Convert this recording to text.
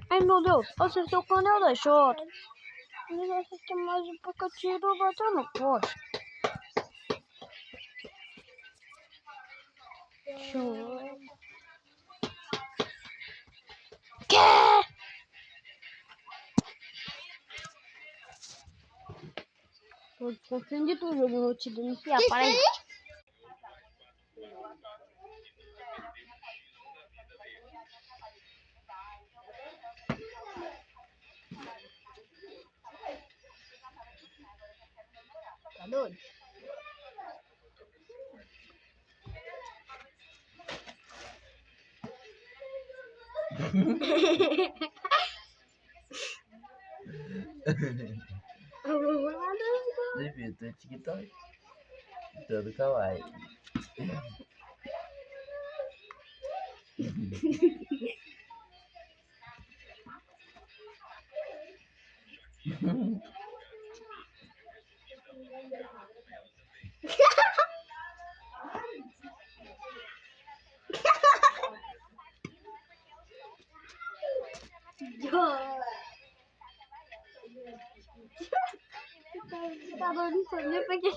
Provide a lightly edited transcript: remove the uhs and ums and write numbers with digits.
Ai meu Deus, acertou o canal da Jota. Mas acertou mais um pouco, tiro bateu no poste. Show. Que? Tô confundindo tudo, eu vou te denunciar. Para aí. Tá doido? Devia ter TikTok. Todo kawaii. Tá doido, não sei nem pra que